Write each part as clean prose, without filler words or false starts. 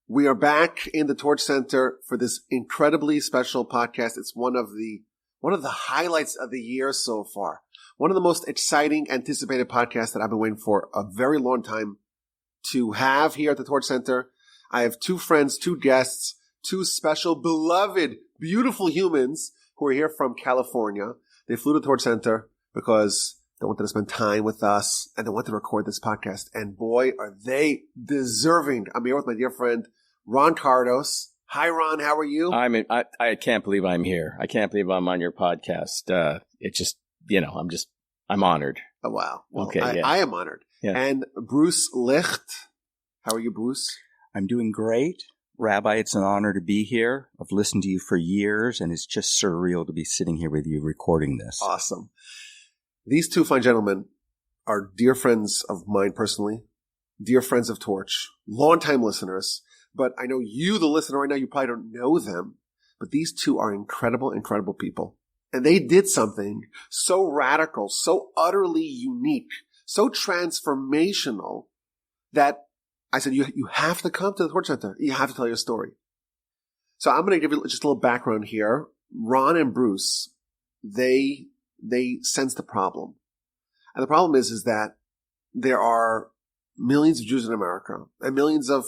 We are back in the Torch Center for this incredibly special podcast. It's one of the highlights of the year so far. One of the most exciting, anticipated podcasts that I've been waiting for a very long time to have here at the Torch Center. I have two friends, two guests, two special, beloved, beautiful humans who are here from California. They flew to the Torch Center because they wanted to spend time with us and they wanted to record this podcast. And boy, are they deserving. I'm here with my dear friend, Ron Kardos. Hi, Ron. How are you? I can't believe I'm here. I can't believe I'm on your podcast. It just, I'm honored. Oh, wow. Well, okay, I am honored. Yeah. And Bruce Licht. How are you, Bruce? I'm doing great. Rabbi, it's an honor to be here. I've listened to you for years, and it's just surreal to be sitting here with you recording this. Awesome. These two fine gentlemen are dear friends of mine personally, dear friends of Torch, longtime listeners. But I know you, the listener right now, you probably don't know them. But these two are incredible, incredible people. And they did something so radical, so utterly unique, so transformational that I said, you have to come to the Torch Center. You have to tell your story. So I'm going to give you just a little background here. Ron and Bruce, they sense the problem. And the problem is that there are millions of Jews in America and millions of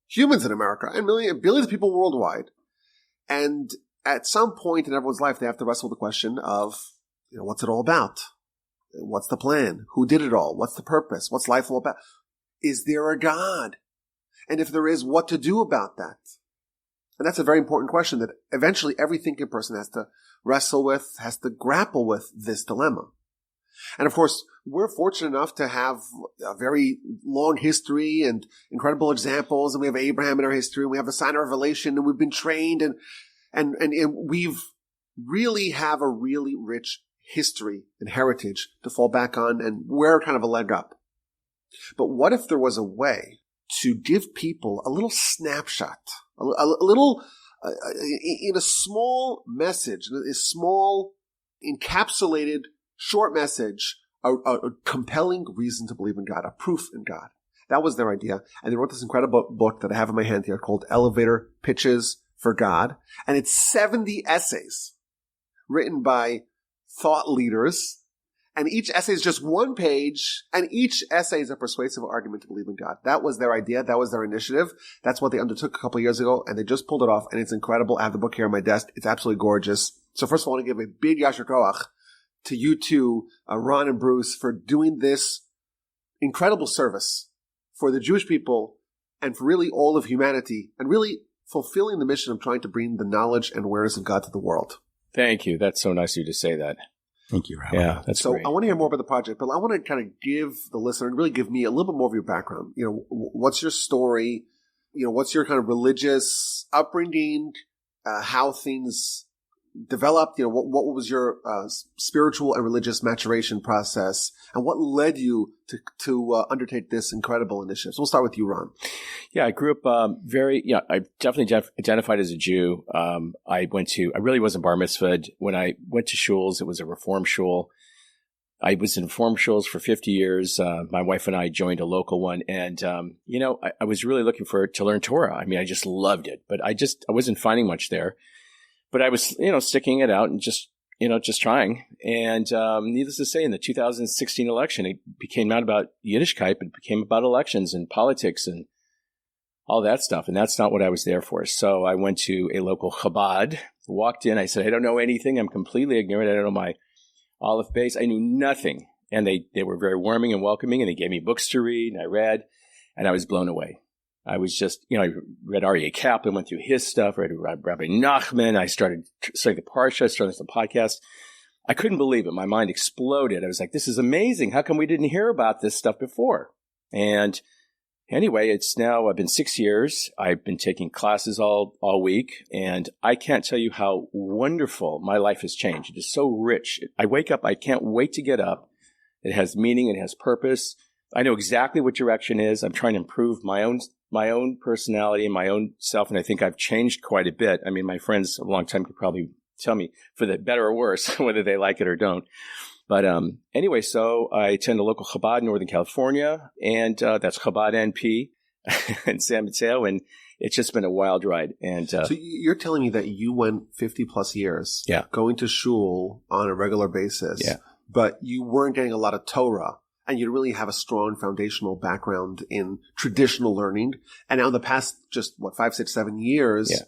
humans in America and billions of people worldwide. And at some point in everyone's life, they have to wrestle with the question of, what's it all about? What's the plan? Who did it all? What's the purpose? What's life all about? Is there a God? And if there is, what to do about that? And that's a very important question that eventually every thinking person has to wrestle with, has to grapple with this dilemma. And of course, we're fortunate enough to have a very long history and incredible examples. And we have Abraham in our history, and we have a sign of Revelation, and we've been trained, and we've really have a really rich history and heritage to fall back on, and we're kind of a leg up. But what if there was a way to give people a little snapshot, a little, in a small message, a small encapsulated short message, a compelling reason to believe in God, a proof in God. That was their idea. And they wrote this incredible book that I have in my hand here called Elevator Pitches for God. And it's 70 essays written by thought leaders. And each essay is just one page, and each essay is a persuasive argument to believe in God. That was their idea. That was their initiative. That's what they undertook a couple of years ago, and they just pulled it off, and it's incredible. I have the book here on my desk. It's absolutely gorgeous. So first of all, I want to give a big yasher koach to you two, Ron and Bruce, for doing this incredible service for the Jewish people and for really all of humanity, and really fulfilling the mission of trying to bring the knowledge and awareness of God to the world. Thank you. That's so nice of you to say that. Thank you, Rabbi. Yeah, that's so great. I want to hear more about the project, but I want to kind of give the listener and really give me a little bit more of your background. What's your story? What's your kind of religious upbringing? How things developed? What was your spiritual and religious maturation process, and what led you to undertake this incredible initiative? So we'll start with you, Ron. Yeah, I grew up I definitely identified as a Jew. I really wasn't bar mitzvahed. When I went to shuls, it was a reform shul. I was in reform shuls for 50 years. My wife and I joined a local one, and I was really looking to learn Torah. I mean, I just loved it, but I wasn't finding much there. But I was, sticking it out and just trying. And needless to say, in the 2016 election, it became not about Yiddishkeit, but it became about elections and politics and all that stuff. And that's not what I was there for. So I went to a local Chabad, walked in. I said, I don't know anything. I'm completely ignorant. I don't know my Aleph Beis. I knew nothing. And they were very warming and welcoming, and they gave me books to read, and I read, and I was blown away. I was just, I read Aryeh Kaplan, went through his stuff, read Rabbi Nachman. I started studying the Parsha, started some podcasts. I couldn't believe it. My mind exploded. I was like, this is amazing. How come we didn't hear about this stuff before? And anyway, I've been 6 years. I've been taking classes all week, and I can't tell you how wonderful my life has changed. It is so rich. I wake up, I can't wait to get up. It has meaning, it has purpose. I know exactly what direction is. I'm trying to improve my own personality and my own self, and I think I've changed quite a bit. I mean, my friends a long time could probably tell me for the better or worse, whether they like it or don't. But anyway, so I attend a local Chabad in Northern California, and that's Chabad NP. in San Mateo, and it's just been a wild ride. And so you're telling me that you went 50 plus years going to shul on a regular basis, but you weren't getting a lot of Torah, and you really have a strong foundational background in traditional learning. And now in the past, just 5, 6, 7 years,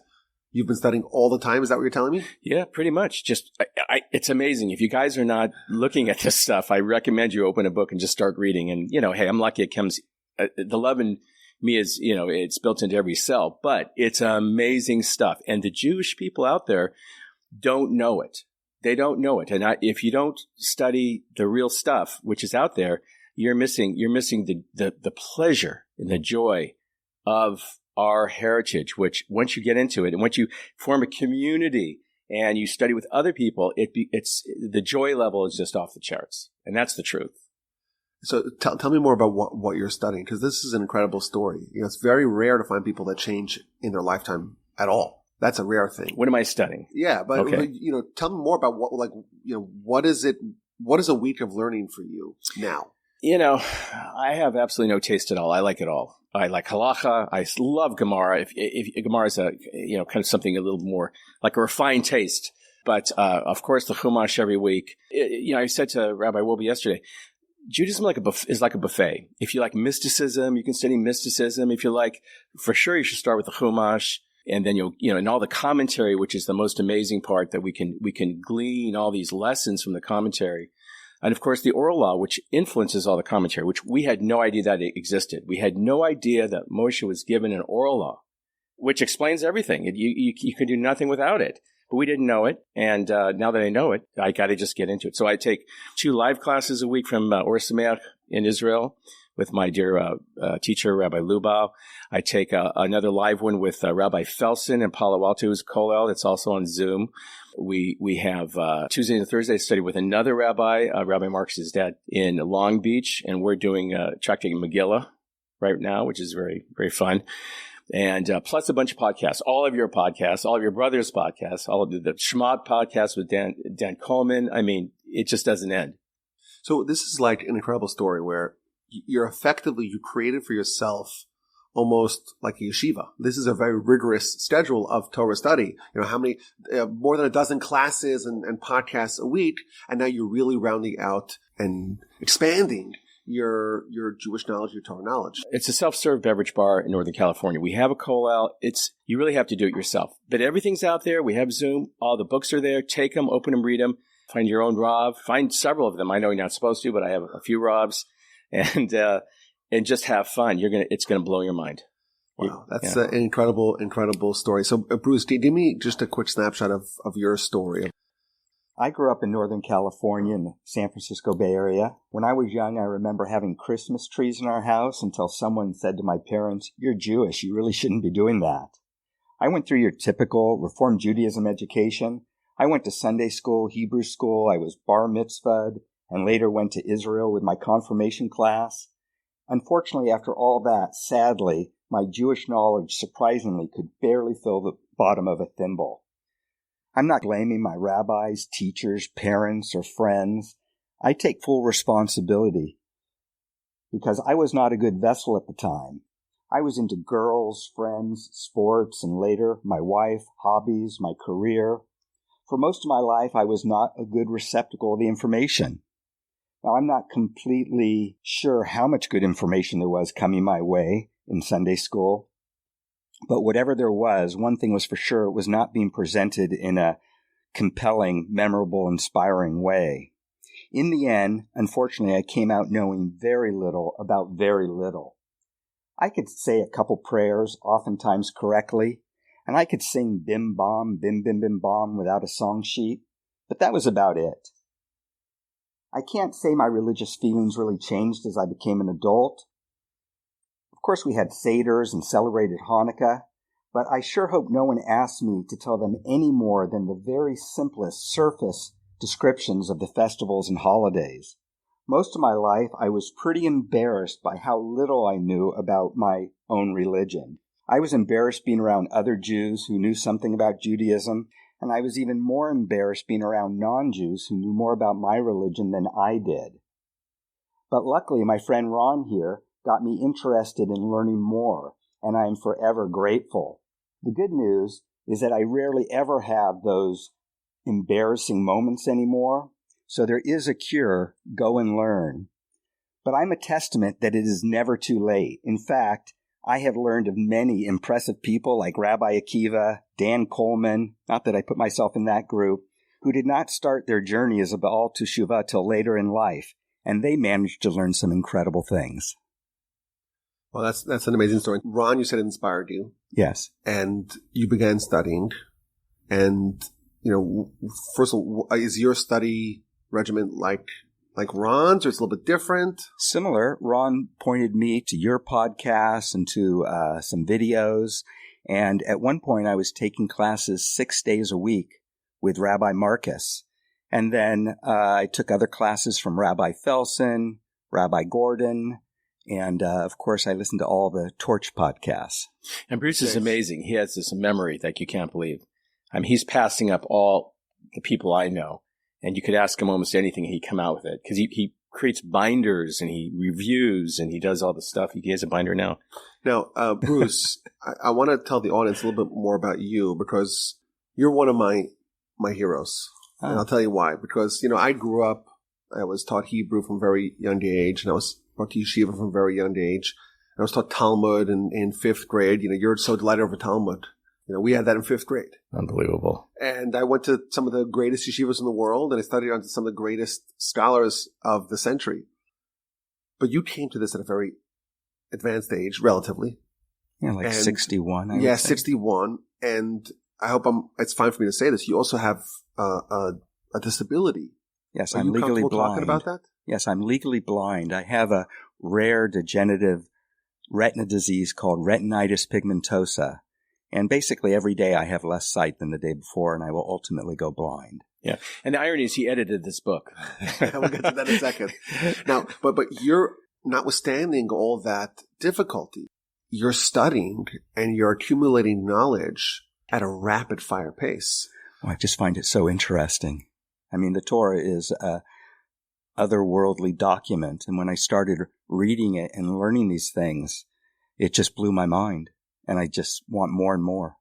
you've been studying all the time. Is that what you're telling me? Yeah, pretty much. Just, it's amazing. If you guys are not looking at this stuff, I recommend you open a book and just start reading. And, hey, I'm lucky it comes, the love in me is, it's built into every cell, but it's amazing stuff. And the Jewish people out there don't know it. They don't know it. And if you don't study the real stuff, which is out there, you're missing the pleasure and the joy of our heritage, which once you get into it and once you form a community and you study with other people, it's the joy level is just off the charts. And that's the truth. So tell me more about what you're studying, because this is an incredible story. It's very rare to find people that change in their lifetime at all. That's a rare thing. What am I studying? Yeah, but okay. Tell me more about what is it? What is a week of learning for you now? I have absolutely no taste at all. I like it all. I like halacha. I love Gemara. If Gemara is kind of something a little more like a refined taste. But of course, the Chumash every week. I said to Rabbi Wilby yesterday, Judaism is like a buffet. If you like mysticism, you can study mysticism. If you like, for sure, you should start with the Chumash. And then and all the commentary, which is the most amazing part, that we can glean all these lessons from the commentary. And of course, the oral law, which influences all the commentary, which we had no idea that it existed. We had no idea that Moshe was given an oral law, which explains everything. You could do nothing without it. But we didn't know it. And now that I know it, I got to just get into it. So I take 2 live classes a week from Or Sameach in Israel with my dear teacher, Rabbi Lubal. I take another live one with Rabbi Felsen in Palo Alto, who's Kollel. It's also on Zoom. We have Tuesday and Thursday study with another rabbi, Rabbi Marcus's dad, in Long Beach, and we're doing Tractate Megillah right now, which is very, very fun. And plus a bunch of podcasts, all of your podcasts, all of your brothers' podcasts, all of the Shmad podcasts with Dan Coleman. I mean, it just doesn't end. So this is like an incredible story where you created for yourself almost like a yeshiva. This is a very rigorous schedule of Torah study. How many, more than a dozen classes and podcasts a week. And now you're really rounding out and expanding your Jewish knowledge, your Torah knowledge. It's a self-serve beverage bar in Northern California. We have a kollel. You really have to do it yourself. But everything's out there. We have Zoom. All the books are there. Take them, open them, read them. Find your own Rav. Find several of them. I know you're not supposed to, but I have a few Ravs. And just have fun. It's gonna blow your mind. Wow, that's an incredible story. So, Bruce, give me just a quick snapshot of your story. I grew up in Northern California in the San Francisco Bay Area. When I was young, I remember having Christmas trees in our house until someone said to my parents, "You're Jewish. You really shouldn't be doing that." I went through your typical Reform Judaism education. I went to Sunday school, Hebrew school. I was bar mitzvahed, and later went to Israel with my confirmation class. Unfortunately, after all that, sadly, my Jewish knowledge surprisingly could barely fill the bottom of a thimble. I'm not blaming my rabbis, teachers, parents, or friends. I take full responsibility because I was not a good vessel at the time. I was into girls, friends, sports, and later my wife, hobbies, my career. For most of my life, I was not a good receptacle of the information. Now, I'm not completely sure how much good information there was coming my way in Sunday school, but whatever there was, one thing was for sure, it was not being presented in a compelling, memorable, inspiring way. In the end, unfortunately, I came out knowing very little about very little. I could say a couple prayers, oftentimes correctly, and I could sing bim bom, bim bim bim bom without a song sheet, but that was about it. I can't say my religious feelings really changed as I became an adult. Of course, we had seders and celebrated Hanukkah, but I sure hope no one asked me to tell them any more than the very simplest surface descriptions of the festivals and holidays. Most of my life, I was pretty embarrassed by how little I knew about my own religion. I was embarrassed being around other Jews who knew something about Judaism, and I was even more embarrassed being around non-Jews who knew more about my religion than I did. But luckily, my friend Ron here got me interested in learning more, and I am forever grateful. The good news is that I rarely ever have those embarrassing moments anymore, so there is a cure. Go and learn. But I'm a testament that it is never too late. In fact, I have learned of many impressive people like Rabbi Akiva, Dan Coleman, not that I put myself in that group, who did not start their journey as a Baal Teshuvah till later in life, and they managed to learn some incredible things. Well, that's an amazing story. Ron, you said it inspired you. Yes. And you began studying. And, first of all, is your study regimen like Ron's, or it's a little bit different? Similar. Ron pointed me to your podcast and to some videos. And at one point, I was taking classes 6 days a week with Rabbi Marcus. And then I took other classes from Rabbi Felsen, Rabbi Gordon, and of course, I listened to all the Torch podcasts. And Bruce is amazing. He has this memory like you can't believe. I mean, he's passing up all the people I know. And you could ask him almost anything, and he'd come out with it. Because he creates binders, and he reviews, and he does all the stuff. He has a binder now. Now, Bruce, I want to tell the audience a little bit more about you, because you're one of my heroes. Oh. And I'll tell you why. Because, I grew up, I was taught Hebrew from a very young age, and I was taught yeshiva from a very young age. I was taught Talmud in 5th grade. You're so delighted over Talmud. We had that in 5th grade. Unbelievable. And I went to some of the greatest yeshivas in the world, and I studied under some of the greatest scholars of the century. But you came to this at a very advanced age, relatively. Yeah, like 61. Yeah, 61. And I hope it's fine for me to say this. You also have a disability. Yes, I'm legally blind. Talking about that? Yes, I'm legally blind. I have a rare degenerative retina disease called retinitis pigmentosa. And basically every day I have less sight than the day before, and I will ultimately go blind. Yeah. And the irony is he edited this book. We'll get to that in a second. Now, but you're, notwithstanding all that difficulty, you're studying and you're accumulating knowledge at a rapid fire pace. Well, I just find it so interesting. I mean, the Torah is a otherworldly document. And when I started reading it and learning these things, it just blew my mind. And I just want more and more.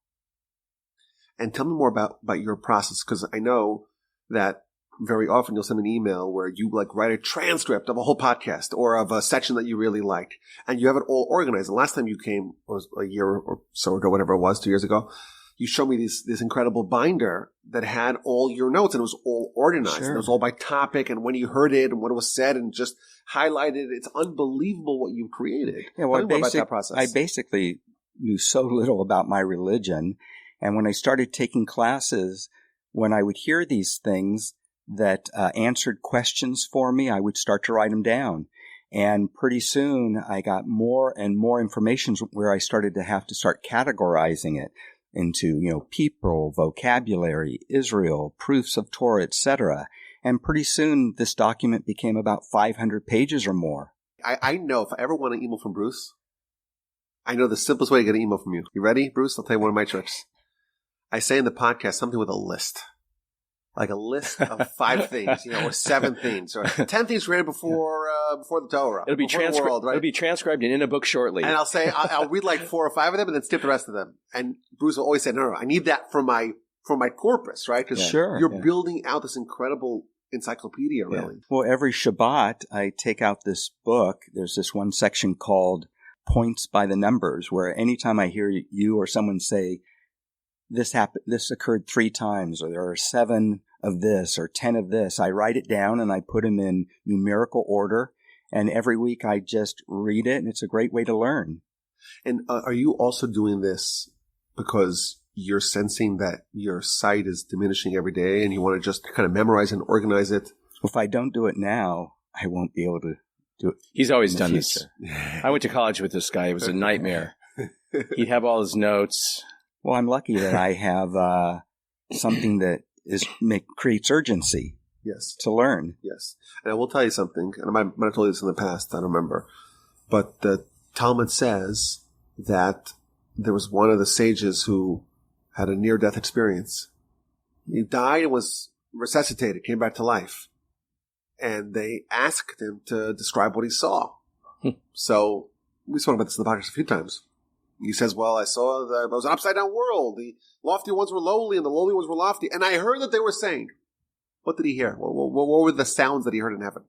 And tell me more about your process, because I know that very often you'll send an email where you write a transcript of a whole podcast or of a section that you really liked, and you have it all organized. And last time you came was a year or so ago, whatever it was, 2 years ago. You showed me this incredible binder that had all your notes, and it was all organized. Sure. And it was all by topic and when you heard it and what it was said and just highlighted. It's unbelievable what you've created. Yeah, well, tell me more about that process. I basically knew so little about my religion. And when I started taking classes, when I would hear these things that answered questions for me, I would start to write them down. And pretty soon I got more and more information where I started to have to start categorizing it into, people, vocabulary, Israel, proofs of Torah, etc. And pretty soon this document became about 500 pages or more. I know if I ever want an email from Bruce, I know the simplest way to get an email from you. You ready, Bruce? I'll tell you one of my tricks. I say in the podcast something with a list. Like a list of 5 things, or 7 things, or 10 things created before the Torah. It'll be transcribed. Right? It'll be transcribed and in a book shortly. And I'll say I'll read 4 or 5 of them and then skip the rest of them. And Bruce will always say, no, I need that for my corpus, right? Because you're building out this incredible encyclopedia, really. Yeah. Well, every Shabbat I take out this book. There's this one section called Points by the Numbers, where anytime I hear you or someone say, this occurred 3 times, or there are 7 of this, or 10 of this, I write it down and I put them in numerical order. And every week I just read it, and it's a great way to learn. And are you also doing this because you're sensing that your sight is diminishing every day and you want to just kind of memorize and organize it? If I don't do it now, I won't be able to do it. He's always done this. I went to college with this guy. It was a nightmare. He'd have all his notes. Well, I'm lucky that I have something that creates urgency. Yes. To learn. Yes. And I will tell you something, and I might have told you this in the past, I don't remember, but the Talmud says that there was one of the sages who had a near-death experience. He died and was resuscitated, came back to life. And they asked him to describe what he saw. So We spoke about this in the podcast a few times. He says, well, I saw that it was an upside-down world. The lofty ones were lowly and the lowly ones were lofty. And I heard that they were saying, what did he hear? What were the sounds that he heard in heaven?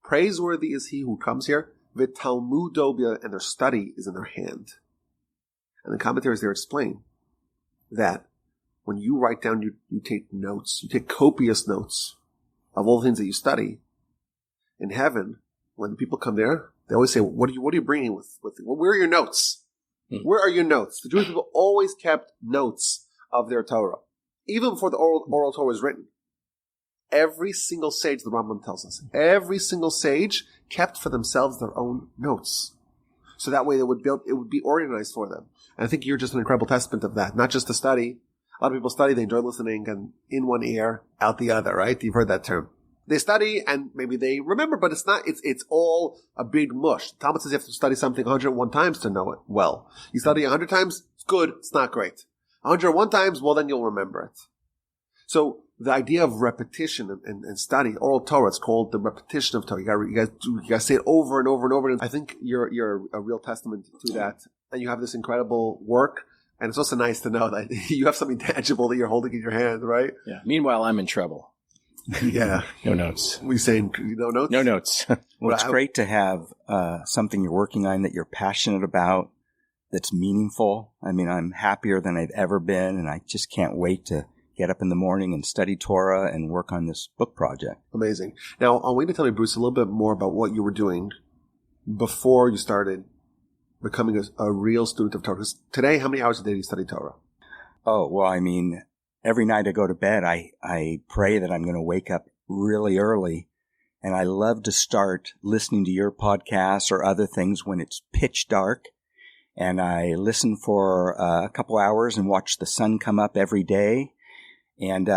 Praiseworthy is he who comes here, v'talmudo, and their study is in their hand. And the commentaries there explain that when you write down, you take notes, you take copious notes of all the things that you study. In heaven, when the people come there, they always say, what are you bringing with you? Well, where are your notes? Where are your notes? The Jewish people always kept notes of their Torah. Even before the oral Torah was written. Every single sage, the Rambam tells us, every single sage kept for themselves their own notes. So that way it would be organized for them. And I think you're just an incredible testament of that. Not just to study. A lot of people study, they enjoy listening, and in one ear, out the other, right? You've heard that term. They study, and maybe they remember, but it's all a big mush. The Talmud says you have to study something 101 times to know it well. You study 100 times, it's good, it's not great. 101 times, well, then you'll remember it. So the idea of repetition and study, oral Torah, it's called the repetition of Torah. You gotta say it over and over and over. And I think you're a real testament to that. And you have this incredible work. And it's also nice to know that you have something tangible that you're holding in your hand, right? Yeah. Meanwhile, I'm in trouble. Yeah. No notes. We saying no notes? No notes. Well, it's great to have something you're working on that you're passionate about, that's meaningful. I mean, I'm happier than I've ever been, and I just can't wait to get up in the morning and study Torah and work on this book project. Amazing. Now, I want you to tell me, Bruce, a little bit more about what you were doing before you started becoming a real student of Torah. Because today, how many hours a day do you study Torah? Oh, well, I mean, every night I go to bed, I pray that I'm going to wake up really early. And I love to start listening to your podcasts or other things when it's pitch dark. And I listen for a couple hours and watch the sun come up every day. And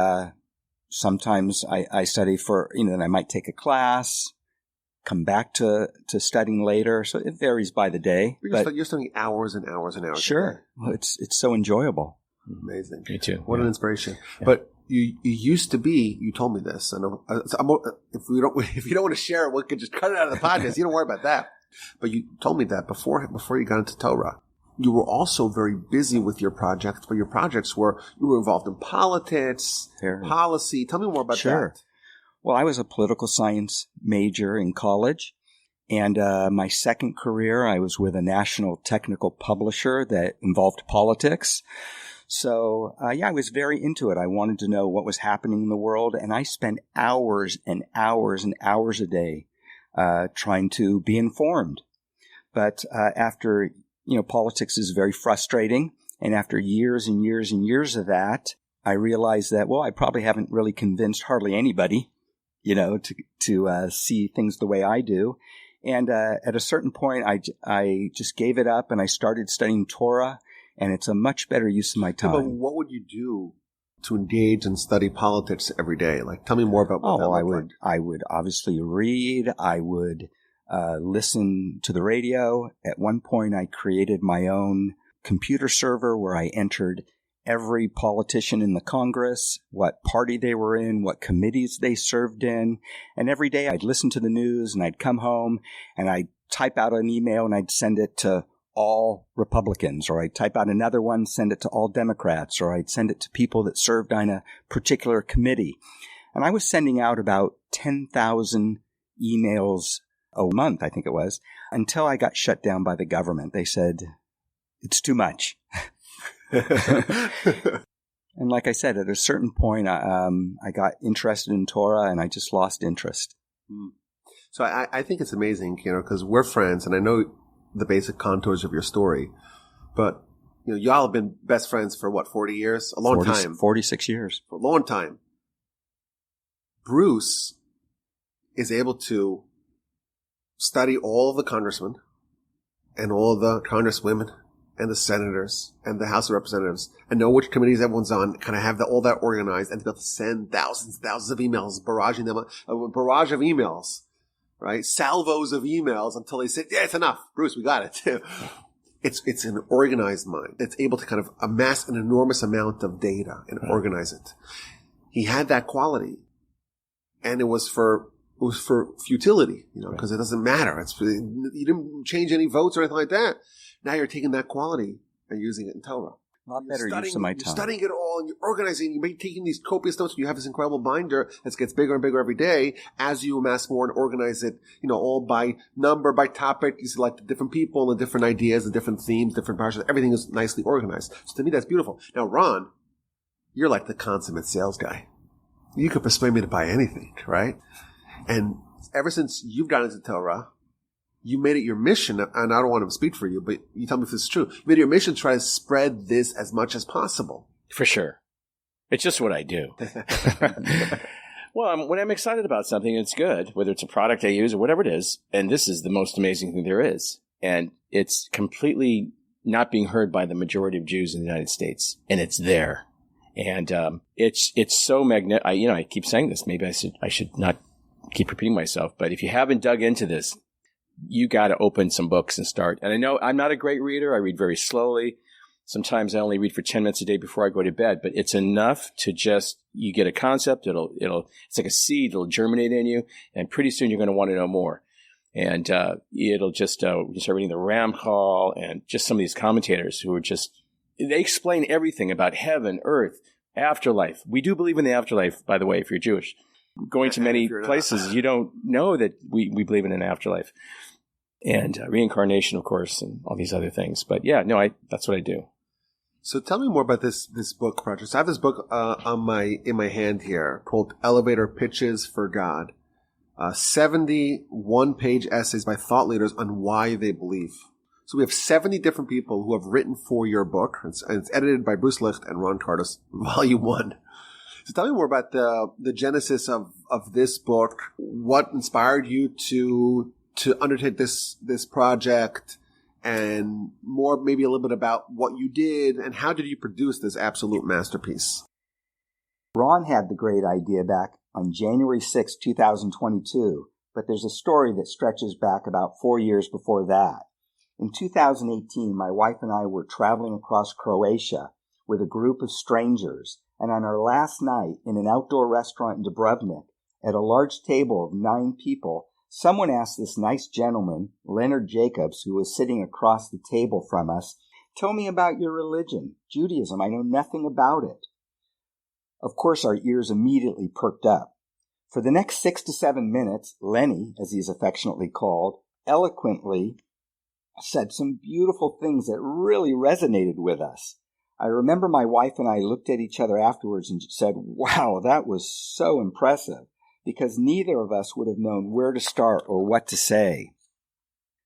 sometimes I study for, then I might take a class, come back to studying later. So it varies by the day. You're studying hours and hours and hours. Sure. Well, it's so enjoyable. Amazing. Me too. What an inspiration. Yeah. But you used to be, you told me this, and if you don't want to share it, we could just cut it out of the podcast. You don't worry about that. But you told me that before you got into Torah. You were also very busy with your projects, but your projects you were involved in politics, policy. Tell me more about that. Well, I was a political science major in college, and my second career, I was with a national technical publisher that involved politics. So, I was very into it. I wanted to know what was happening in the world, and I spent hours and hours and hours a day trying to be informed. But after politics is very frustrating. And after years and years and years of that, I realized that, I probably haven't really convinced hardly anybody, to see things the way I do. And at a certain point, I just gave it up and I started studying Torah, and it's a much better use of my time. But what would you do to engage and study politics every day? Like, tell me more about what that looked like. I would obviously read. I would listen to the radio. At one point, I created my own computer server where I entered every politician in the Congress, what party they were in, what committees they served in. And every day I'd listen to the news and I'd come home and I'd type out an email and I'd send it to all Republicans, or I'd type out another one, send it to all Democrats, or I'd send it to people that served on a particular committee. And I was sending out about 10,000 emails a month, I think it was, until I got shut down by the government. They said, it's too much. And like I said, at a certain point, I got interested in Torah and I just lost interest. So I think it's amazing, because we're friends and I know the basic contours of your story, but y'all have been best friends for 40 years? A long time. 46 years. For a long time. Bruce is able to study all of the congressmen and all the congresswomen and the senators and the House of Representatives and know which committees everyone's on, kind of have all that organized, and to be able to send thousands of emails, barraging them, a barrage of emails, right? Salvos of emails until they say, yeah, it's enough. Bruce, we got it. It's an organized mind. It's able to kind of amass an enormous amount of data and organize it. He had that quality. And it was for was for futility, because it doesn't matter. You didn't change any votes or anything like that. Now you're taking that quality and using it in Torah. A lot better use of my time. You're studying it all, and you're organizing. You're taking these copious notes, and you have this incredible binder that gets bigger and bigger every day as you amass more and organize it, all by number, by topic. You select the different people, the different ideas, the different themes, different parts. Everything is nicely organized. So to me, that's beautiful. Now, Ron, you're like the consummate sales guy. You could persuade me to buy anything, right? And ever since you've gotten into Torah, you made it your mission, and I don't want to speak for you, but you tell me if this is true. You made it your mission to try to spread this as much as possible. For sure. It's just what I do. Well, when I'm excited about something, it's good, whether it's a product I use or whatever it is. And this is the most amazing thing there is. And it's completely not being heard by the majority of Jews in the United States. And it's there. And it's so magnetic. I keep saying this. Maybe I should not keep repeating myself. But if you haven't dug into this, you got to open some books and start. And I know I'm not a great reader. I read very slowly. Sometimes I only read for 10 minutes a day before I go to bed, but it's enough to you get a concept. It's like a seed. It'll germinate in you. And pretty soon you're going to want to know more. And, it'll just, you start reading the Ramchal and just some of these commentators who are they explain everything about heaven, earth, afterlife. We do believe in the afterlife, by the way, if you're Jewish. Going to many places, you don't know that we believe in an afterlife. And reincarnation, of course, and all these other things. But yeah, no, that's what I do. So tell me more about this book project. So I have this book in my hand here called Elevator Pitches for God. 71-page essays by thought leaders on why they believe. So we have 70 different people who have written for your book. It's edited by Bruce Licht and Ron Kardos, Volume 1. So tell me more about the genesis of this book. What inspired you to undertake this project, and more maybe a little bit about what you did and how did you produce this absolute masterpiece? Ron had the great idea back on January 6, 2022, but there's a story that stretches back about 4 years before that. In 2018, my wife and I were traveling across Croatia with a group of strangers, and on our last night in an outdoor restaurant in Dubrovnik, at a large table of 9 people, someone asked this nice gentleman, Leonard Jacobs, who was sitting across the table from us, "Tell me about your religion, Judaism. I know nothing about it." Of course, our ears immediately perked up. For the next 6 to 7 minutes, Lenny, as he is affectionately called, eloquently said some beautiful things that really resonated with us. I remember my wife and I looked at each other afterwards and said, "Wow, that was so impressive," because neither of us would have known where to start or what to say.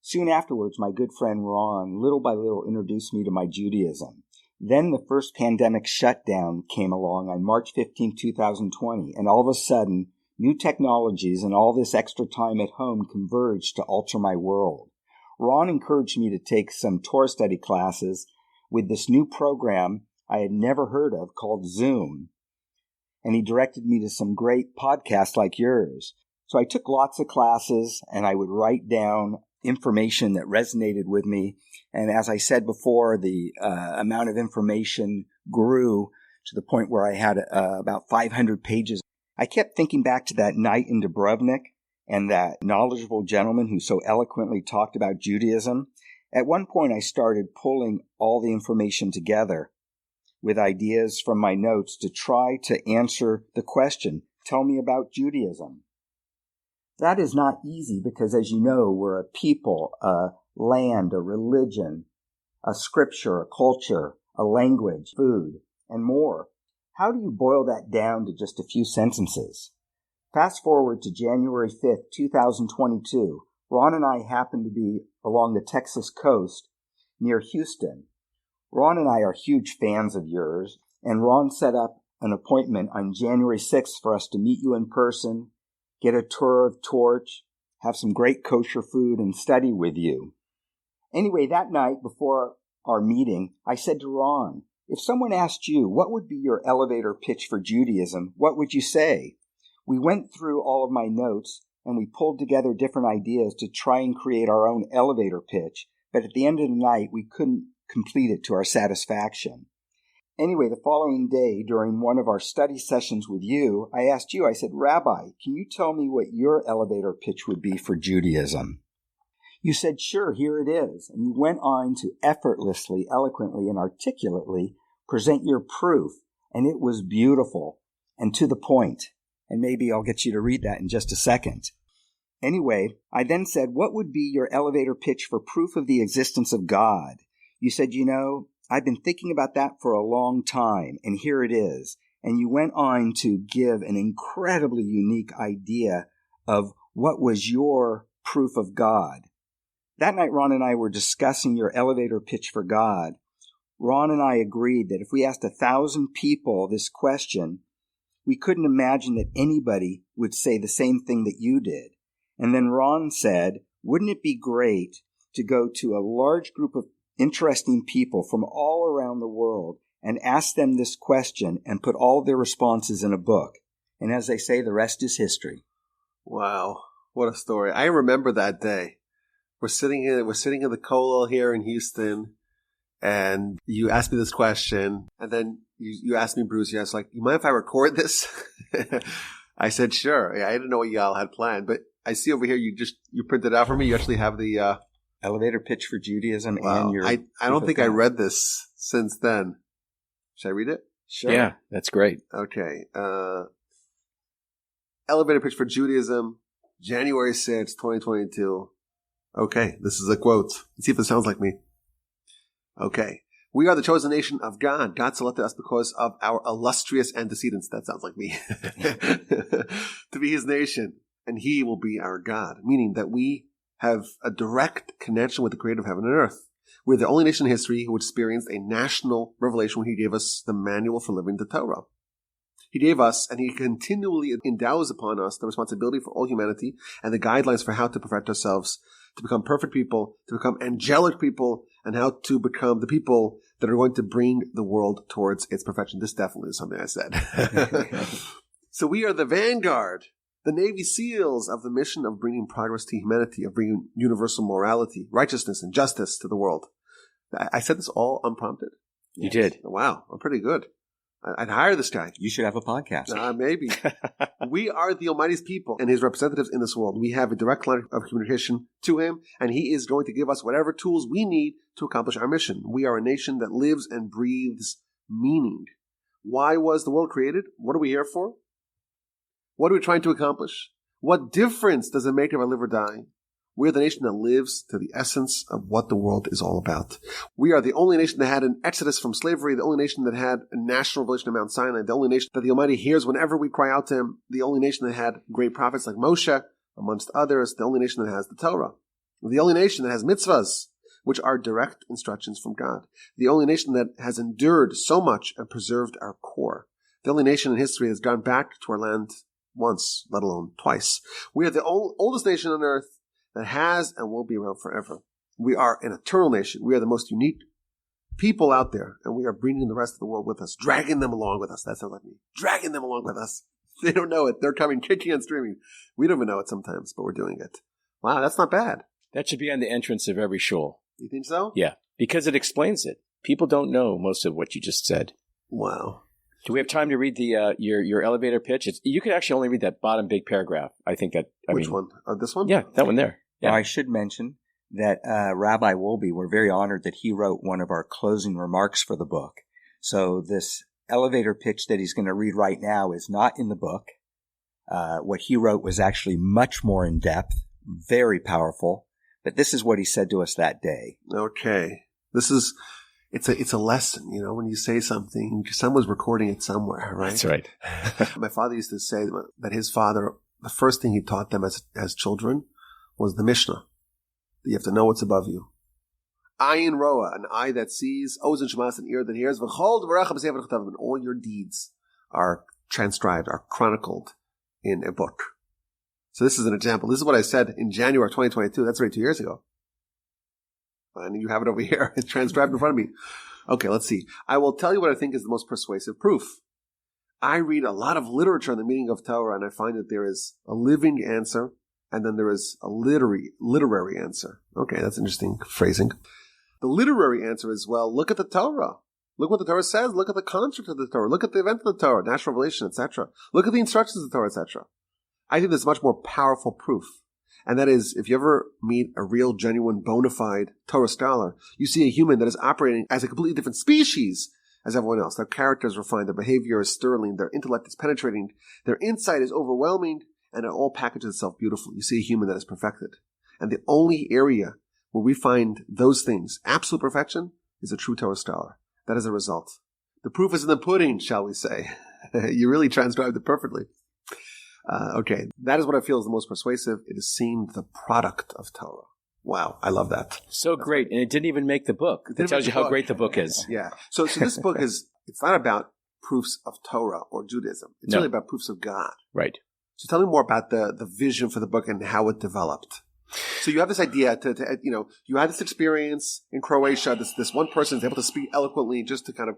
Soon afterwards, my good friend Ron, little by little, introduced me to my Judaism. Then the first pandemic shutdown came along on March 15, 2020, and all of a sudden, new technologies and all this extra time at home converged to alter my world. Ron encouraged me to take some Torah study classes with this new program I had never heard of called Zoom. And he directed me to some great podcasts like yours. So I took lots of classes, and I would write down information that resonated with me. And as I said before, the amount of information grew to the point where I had about 500 pages. I kept thinking back to that night in Dubrovnik and that knowledgeable gentleman who so eloquently talked about Judaism. At one point, I started pulling all the information together with ideas from my notes to try to answer the question, "Tell me about Judaism." That is not easy because, as you know, we're a people, a land, a religion, a scripture, a culture, a language, food, and more. How do you boil that down to just a few sentences? Fast forward to January 5th, 2022. Ron and I happened to be along the Texas coast near Houston. Ron and I are huge fans of yours, and Ron set up an appointment on January 6th for us to meet you in person, get a tour of Torch, have some great kosher food, and study with you. Anyway, that night before our meeting, I said to Ron, "If someone asked you, what would be your elevator pitch for Judaism, what would you say?" We went through all of my notes, and we pulled together different ideas to try and create our own elevator pitch, but at the end of the night, we couldn't complete it to our satisfaction. Anyway, the following day, during one of our study sessions with you, I asked you, I said, Rabbi, can you tell me what your elevator pitch would be for Judaism? You said, sure, here it is. And you went on to effortlessly, eloquently, and articulately present your proof. And it was beautiful and to the point. And maybe I'll get you to read that in just a second. Anyway, I then said, what would be your elevator pitch for proof of the existence of God? You said, I've been thinking about that for a long time, and here it is. And you went on to give an incredibly unique idea of what was your proof of God. That night, Ron and I were discussing your elevator pitch for God. Ron and I agreed that if we asked 1,000 people this question, we couldn't imagine that anybody would say the same thing that you did. And then Ron said, wouldn't it be great to go to a large group of interesting people from all around the world and ask them this question and put all of their responses in a book? And as they say, the rest is history. Wow, what a story. I remember that day. We're sitting in the Kollel here in Houston, and you asked me this question, and then you asked me, Bruce, you asked, you mind if I record this? I said, sure. Yeah, I didn't know what y'all had planned, but I see over here you printed it out for me. You actually have the elevator pitch for Judaism. Wow. And your I don't think I read this since then. Should I read it? Sure. Yeah, that's great. Okay. Elevator pitch for Judaism, January 6th, 2022. Okay, this is a quote. Let's see if it sounds like me. Okay. We are the chosen nation of God. God selected us because of our illustrious antecedents. That sounds like me. To be his nation, and he will be our God, meaning that we have a direct connection with the creator of heaven and earth. We're the only nation in history who experienced a national revelation when he gave us the manual for living the Torah. He gave us, and he continually endows upon us, the responsibility for all humanity and the guidelines for how to perfect ourselves, to become perfect people, to become angelic people, and how to become the people that are going to bring the world towards its perfection. This definitely is something I said. So we are the vanguard, the Navy SEALs of the mission of bringing progress to humanity, of bringing universal morality, righteousness, and justice to the world. I said this all unprompted. You did. Wow, I'm pretty good. I'd hire this guy. You should have a podcast. Maybe. We are the Almighty's people and his representatives in this world. We have a direct line of communication to him, and he is going to give us whatever tools we need to accomplish our mission. We are a nation that lives and breathes meaning. Why was the world created? What are we here for? What are we trying to accomplish? What difference does it make if I live or die? We're the nation that lives to the essence of what the world is all about. We are the only nation that had an exodus from slavery, the only nation that had a national revelation of Mount Sinai, the only nation that the Almighty hears whenever we cry out to him, the only nation that had great prophets like Moshe, amongst others, the only nation that has the Torah, the only nation that has mitzvahs, which are direct instructions from God, the only nation that has endured so much and preserved our core, the only nation in history that has gone back to our land once, let alone twice. We are the oldest nation on earth that has and will be around forever. We are an eternal nation. We are the most unique people out there, and we are bringing the rest of the world with us, dragging them along with us. That sounds like me. Dragging them along with us. They don't know it. They're coming kicking and screaming. We don't even know it sometimes, but we're doing it. Wow, that's not bad. That should be on the entrance of every shul. You think so? Yeah, because it explains it. People don't know most of what you just said. Wow. Do we have time to read the your elevator pitch? You could actually only read that bottom big paragraph. I think that. Which one? This one? Yeah, that one there. Yeah. Now, I should mention that Rabbi Wolbe, we're very honored that he wrote one of our closing remarks for the book. So this elevator pitch that he's going to read right now is not in the book. What he wrote was actually much more in depth, very powerful. But this is what he said to us that day. Okay. It's a lesson, when you say something, someone's recording it somewhere, right? That's right. My father used to say that his father, the first thing he taught them as children was the Mishnah. That you have to know what's above you. Ayin roa, an eye that sees, ozen shmas, an ear that hears, v'chol d'varach b'sefer ch'tavim, and all your deeds are transcribed, are chronicled in a book. So this is an example. This is what I said in January 2022. That's already 2 years ago. And you have it over here. It's transcribed in front of me. Okay, let's see. I will tell you what I think is the most persuasive proof. I read a lot of literature on the meaning of Torah, and I find that there is a living answer, and then there is a literary answer. Okay, that's interesting phrasing. The literary answer is, well, look at the Torah. Look what the Torah says. Look at the construct of the Torah. Look at the event of the Torah, national revelation, etc. Look at the instructions of the Torah, etc. I think there's much more powerful proof. And that is, if you ever meet a real, genuine, bona fide Torah scholar, you see a human that is operating as a completely different species as everyone else. Their character is refined, their behavior is sterling, their intellect is penetrating, their insight is overwhelming, and it all packages itself beautifully. You see a human that is perfected. And the only area where we find those things, absolute perfection, is a true Torah scholar. That is a result. The proof is in the pudding, shall we say. You really transcribed it perfectly. Okay, that is what I feel is the most persuasive. It is seeing the product of Torah. Wow, I love that. So great. And it didn't even make the book. It tells you how great the book is. Yeah. So this book it's not about proofs of Torah or Judaism. It's really about proofs of God. Right. So tell me more about the vision for the book and how it developed. So you have this idea you had this experience in Croatia. This one person is able to speak eloquently just to kind of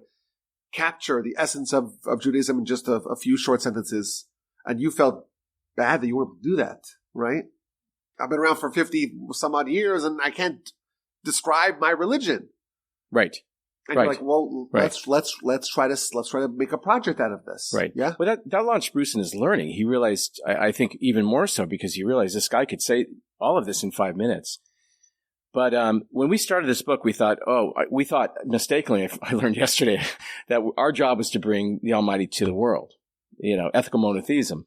capture the essence of Judaism in just a few short sentences. And you felt bad that you weren't able to do that, right? I've been around for 50 some odd years and I can't describe my religion. Right. And you're like, well, let's try to make a project out of this. Right. Yeah. Well, that launched Bruce in his learning. He realized, I think even more so because he realized this guy could say all of this in 5 minutes. But when we started this book, we thought mistakenly, I learned yesterday, that our job was to bring the Almighty to the world, ethical monotheism.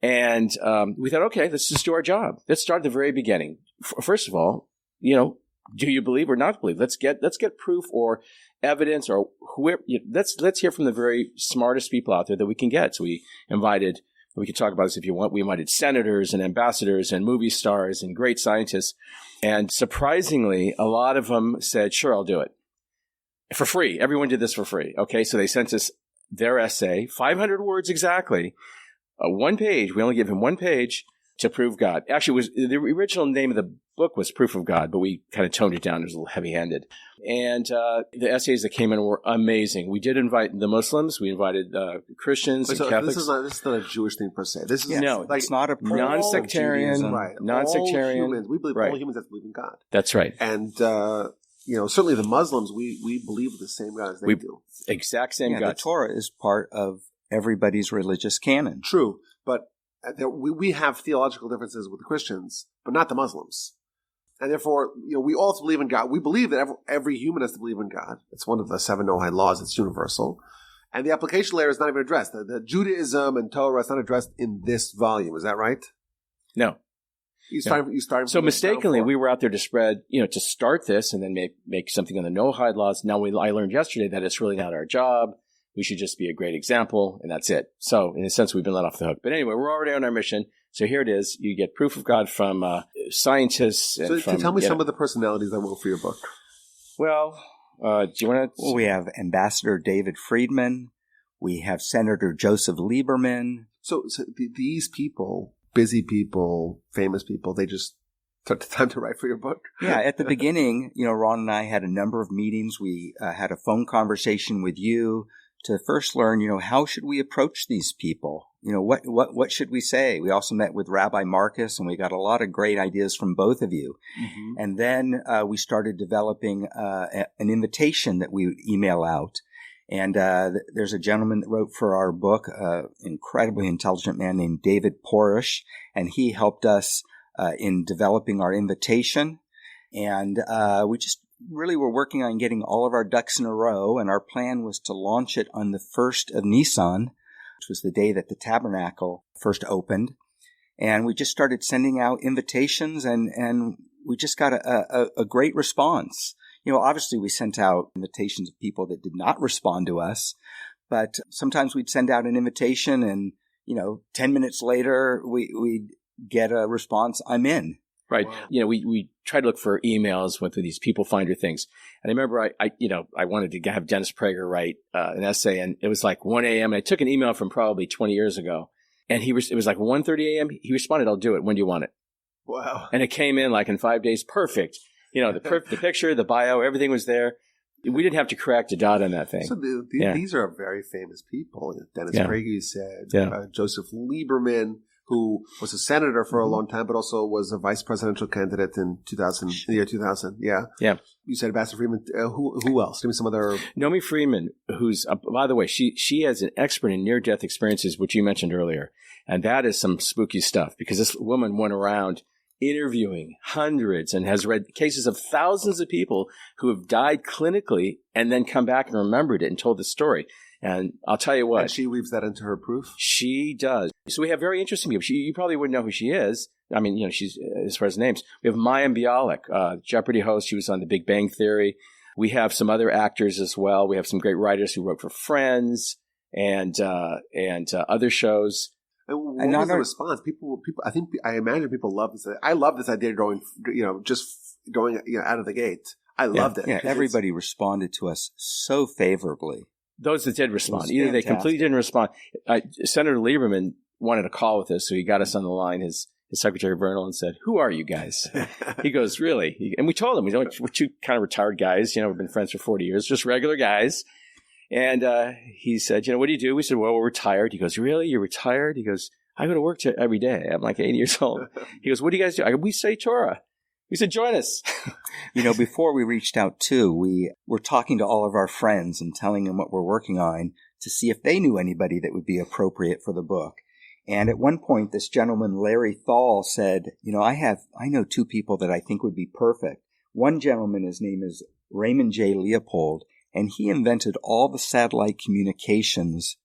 And we thought, okay, let's just do our job. Let's start at the very beginning. First of all, do you believe or not believe? Let's get proof or evidence or whoever. Let's hear from the very smartest people out there that we can get. So we can talk about this if you want. We invited senators and ambassadors and movie stars and great scientists. And surprisingly, a lot of them said, sure, I'll do it. For free. Everyone did this for free. Okay, so they sent us their essay, 500 words exactly, 1 page. We only give him 1 page to prove God. Actually, the original name of the book was Proof of God, but we kind of toned it down. It was a little heavy-handed. And the essays that came in were amazing. We did invite the Muslims. We invited Christians and Catholics. This is not a Jewish thing per se. This is it's not a non-sectarian. Right. Non-sectarian. All humans. We believe all humans have to believe in God. That's right. And certainly the Muslims, we believe the same God as they do. Exact same God. The Torah is part of everybody's religious canon. True, but we have theological differences with the Christians, but not the Muslims. And therefore, we all have to believe in God. We believe that every human has to believe in God. It's one of the 7 Noahide laws. It's universal. And the application layer is not even addressed. The Judaism and Torah is not addressed in this volume. Is that right? No. You started. So mistakenly, we were out there to spread, to start this and then make something on the Noahide laws. Now I learned yesterday that it's really not our job. We should just be a great example, and that's it. So in a sense, we've been let off the hook. But anyway, we're already on our mission. So here it is. You get proof of God from scientists. And tell me some of the personalities that wrote for your book. Well, do you want to? Well, we have Ambassador David Friedman. We have Senator Joseph Lieberman. So these people, busy people, famous people, they just took the time to write for your book? Yeah, at the beginning, Ron and I had a number of meetings. We had a phone conversation with you to first learn, how should we approach these people? What should we say? We also met with Rabbi Marcus, and we got a lot of great ideas from both of you. Mm-hmm. And then we started developing an invitation that we would email out. And there's a gentleman that wrote for our book, incredibly intelligent man named David Porish, and he helped us in developing our invitation. And we just really were working on getting all of our ducks in a row, and our plan was to launch it on the 1st of Nisan, which was the day that the tabernacle first opened. And we just started sending out invitations, and we just got a great response. Obviously we sent out invitations of people that did not respond to us, but sometimes we'd send out an invitation and, 10 minutes later we'd get a response, I'm in. Right. Wow. We tried to look for emails with these people finder things. And I remember I wanted to have Dennis Prager write an essay, and it was like 1 a.m. And I took an email from probably 20 years ago, and it was like 1:30 a.m. He responded, I'll do it. When do you want it? Wow. And it came in like in 5 days. Perfect. The picture, the bio, everything was there. We didn't have to correct a dot on that thing. So these are very famous people. Dennis Prager, you said, Joseph Lieberman, who was a senator for a long time, but also was a vice presidential candidate in the year 2000. Yeah. Yeah. You said Ambassador Freeman. Who else? Give me some other. Nomi Freeman, who's, by the way, she has an expert in near-death experiences, which you mentioned earlier. And that is some spooky stuff because this woman went around interviewing hundreds and has read cases of thousands of people who have died clinically and then come back and remembered it and told the story. And I'll tell you what. And she weaves that into her proof? She does. So we have very interesting people. You probably wouldn't know who she is. I mean, she's, as far as names, we have Mayim Bialik, Jeopardy host. She was on The Big Bang Theory. We have some other actors as well. We have some great writers who wrote for Friends and other shows. And what was the response? People. I imagine people love this. I love this idea going, just going, out of the gate. I loved it. Yeah, everybody responded to us so favorably. Those that did respond, either they completely didn't respond. Senator Lieberman wanted a call with us, so he got us on the line. His secretary Vernal and said, "Who are you guys?" He goes, "Really?" And we told him, we're two kind of retired guys. We've been friends for 40 years, just regular guys. And he said, "What do you do?" We said, "Well, we're retired." He goes, "Really? You're retired?" He goes, "I go to work every day. I'm like 80 years old." He goes, "What do you guys do?" I go, "We say Torah." We said, "Join us." Before we reached out too, we were talking to all of our friends and telling them what we're working on to see if they knew anybody that would be appropriate for the book. And at one point, this gentleman, Larry Thal, said, I know two people that I think would be perfect. One gentleman, his name is Raymond J. Leopold, and he invented all the satellite communications